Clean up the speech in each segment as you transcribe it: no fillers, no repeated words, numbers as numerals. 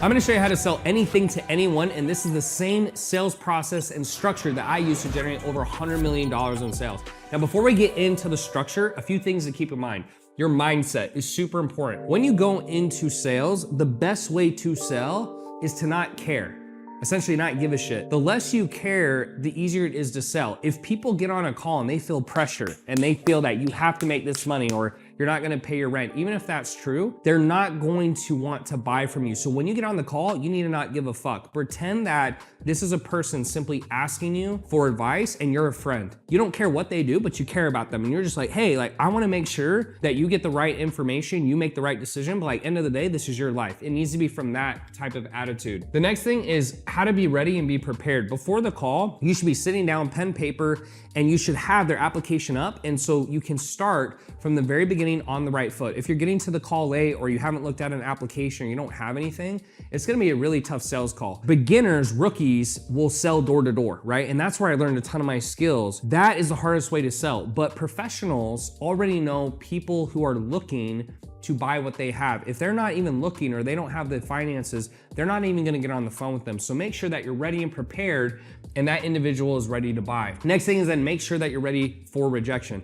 I'm gonna show you how to sell anything to anyone, and this is the same sales process and structure that I use to generate over $100 million in sales. Now, before we get into the structure, a few things to keep in mind. Your mindset is super important. When you go into sales, the best way to sell is to not care. Essentially not give a shit. The less you care, the easier it is to sell. If people get on a call and they feel pressure and they feel that you have to make this money or you're not gonna pay your rent, even if that's true, they're not going to want to buy from you. So when you get on the call, you need to not give a fuck. Pretend that this is a person simply asking you for advice and you're a friend. You don't care what they do, but you care about them. And you're just like, hey, I wanna make sure that you get the right information, you make the right decision, but end of the day, this is your life. It needs to be from that type of attitude. The next thing is how to be ready and be prepared. Before the call, you should be sitting down, pen, paper, and you should have their application up. And so you can start from the very beginning on the right foot. If you're getting to the call late or you haven't looked at an application or you don't have anything, it's gonna be a really tough sales call. Beginners, rookies will sell door to door, right? And that's where I learned a ton of my skills. That is the hardest way to sell. But professionals already know people who are looking to buy what they have. If they're not even looking or they don't have the finances, they're not even gonna get on the phone with them. So make sure that you're ready and prepared and that individual is ready to buy. Next thing is then make sure that you're ready for rejection.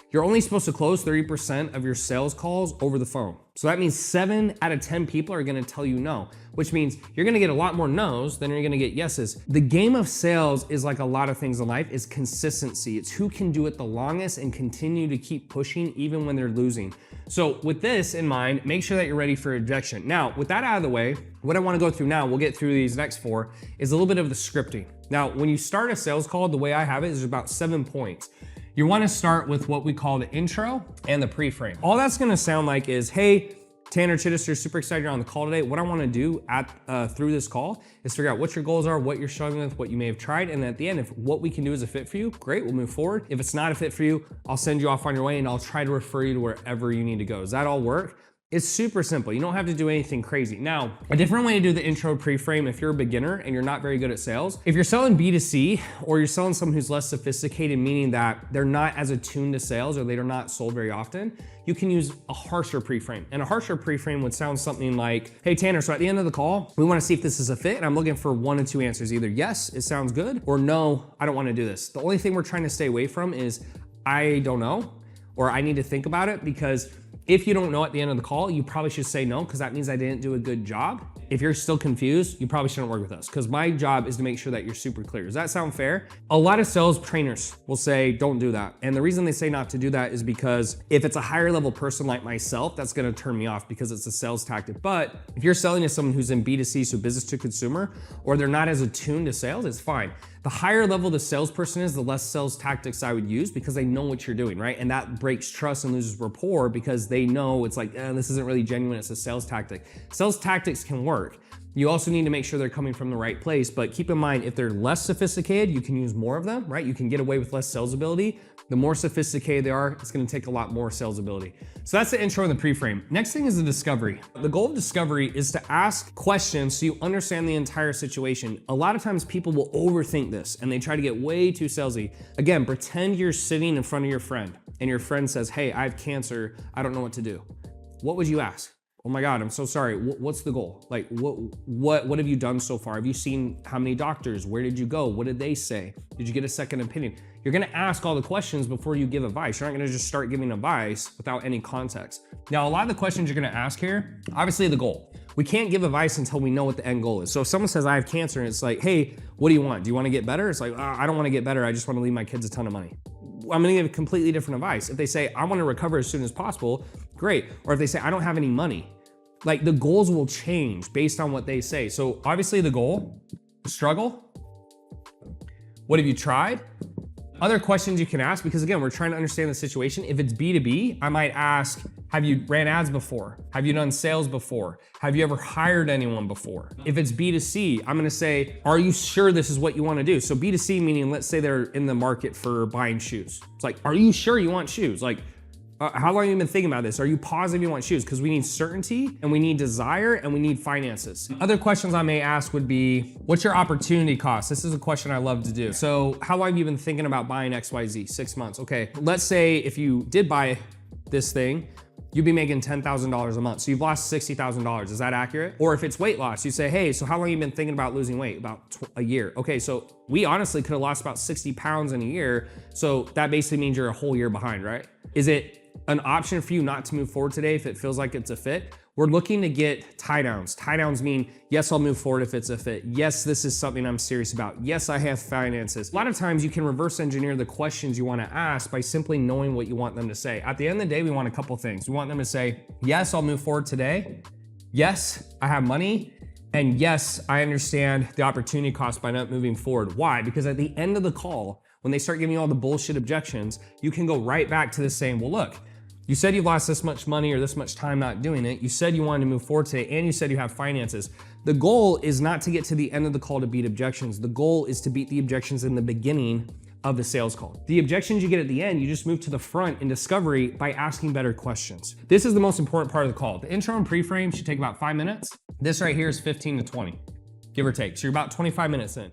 You're only supposed to close 30% of your sales calls over the phone. So that means 7 out of 10 people are gonna tell you no, which means you're gonna get a lot more no's than you're gonna get yeses. The game of sales is like a lot of things in life, is consistency. It's who can do it the longest and continue to keep pushing even when they're losing. So with this in mind, make sure that you're ready for rejection. Now, with that out of the way, what I wanna go through now, we'll get through these next 4, is a little bit of the scripting. Now, when you start a sales call, the way I have it is about 7 points. You wanna start with what we call the intro and the pre-frame. All that's gonna sound like is, hey, Tanner Chittister, super excited you're on the call today. What I wanna do through this call is figure out what your goals are, what you're struggling with, what you may have tried, and at the end, if what we can do is a fit for you, great, we'll move forward. If it's not a fit for you, I'll send you off on your way and I'll try to refer you to wherever you need to go. Does that all work? It's super simple. You don't have to do anything crazy. Now, a different way to do the intro pre-frame if you're a beginner and you're not very good at sales, if you're selling B2C or you're selling someone who's less sophisticated, meaning that they're not as attuned to sales or they're not sold very often, you can use a harsher pre-frame. And a harsher pre-frame would sound something like, hey Tanner, so at the end of the call, we wanna see if this is a fit and I'm looking for 1 of 2 answers. Either yes, it sounds good, or no, I don't wanna do this. The only thing we're trying to stay away from is I don't know, or I need to think about it, because if you don't know at the end of the call, you probably should say no, because that means I didn't do a good job. If you're still confused, you probably shouldn't work with us, because my job is to make sure that you're super clear. Does that sound fair? A lot of sales trainers will say, don't do that. And the reason they say not to do that is because if it's a higher level person like myself, that's gonna turn me off because it's a sales tactic. But if you're selling to someone who's in B2C, so business to consumer, or they're not as attuned to sales, it's fine. The higher level the salesperson is, the less sales tactics I would use, because they know what you're doing, right? And that breaks trust and loses rapport because they know it's like, this isn't really genuine, it's a sales tactic. Sales tactics can work. You also need to make sure they're coming from the right place, but keep in mind, if they're less sophisticated, you can use more of them, right? You can get away with less sales ability. The more sophisticated they are, it's gonna take a lot more sales ability. So that's the intro and the pre-frame. Next thing is the discovery. The goal of discovery is to ask questions so you understand the entire situation. A lot of times people will overthink this and they try to get way too salesy. Again, pretend you're sitting in front of your friend and your friend says, hey, I have cancer, I don't know what to do. What would you ask? Oh my God, I'm so sorry. What's the goal? Like, what have you done so far? Have you seen how many doctors? Where did you go? What did they say? Did you get a second opinion? You're gonna ask all the questions before you give advice. You're not gonna just start giving advice without any context. Now, a lot of the questions you're gonna ask here, obviously the goal. We can't give advice until we know what the end goal is. So if someone says, I have cancer, and it's like, hey, what do you want? Do you wanna get better? It's like, I don't wanna get better. I just wanna leave my kids a ton of money. I'm gonna give completely different advice. If they say, I wanna recover as soon as possible, great. Or if they say, I don't have any money, like the goals will change based on what they say. So obviously the goal, struggle, what have you tried? Other questions you can ask, because again, we're trying to understand the situation. If it's B2B, I might ask, have you ran ads before? Have you done sales before? Have you ever hired anyone before? If it's B2C, I'm gonna say, are you sure this is what you wanna do? So B2C meaning, let's say they're in the market for buying shoes. It's like, are you sure you want shoes? Like, how long have you been thinking about this? Are you positive you want shoes? Because we need certainty and we need desire and we need finances. Other questions I may ask would be, what's your opportunity cost? This is a question I love to do. So how long have you been thinking about buying XYZ? 6 months. Okay, let's say if you did buy this thing, you'd be making $10,000 a month. So you've lost $60,000. Is that accurate? Or if it's weight loss, you say, hey, so how long have you been thinking about losing weight? About a year. Okay, so we honestly could have lost about 60 pounds in a year. So that basically means you're a whole year behind, right? Is it an option for you not to move forward today if it feels like it's a fit? We're looking to get tie downs. Tie downs mean, yes, I'll move forward if it's a fit. Yes, this is something I'm serious about. Yes, I have finances. A lot of times you can reverse engineer the questions you want to ask by simply knowing what you want them to say. At the end of the day, we want a couple things. We want them to say, yes, I'll move forward today. Yes, I have money. And yes, I understand the opportunity cost by not moving forward. Why? Because at the end of the call, when they start giving you all the bullshit objections, you can go right back to this saying, well, look, you said you lost this much money or this much time not doing it. You said you wanted to move forward today, and you said you have finances. The goal is not to get to the end of the call to beat objections. The goal is to beat the objections in the beginning of the sales call. The objections you get at the end, you just move to the front in discovery by asking better questions. This is the most important part of the call. The intro and pre-frame should take about 5 minutes. This right here is 15 to 20, give or take. So you're about 25 minutes in.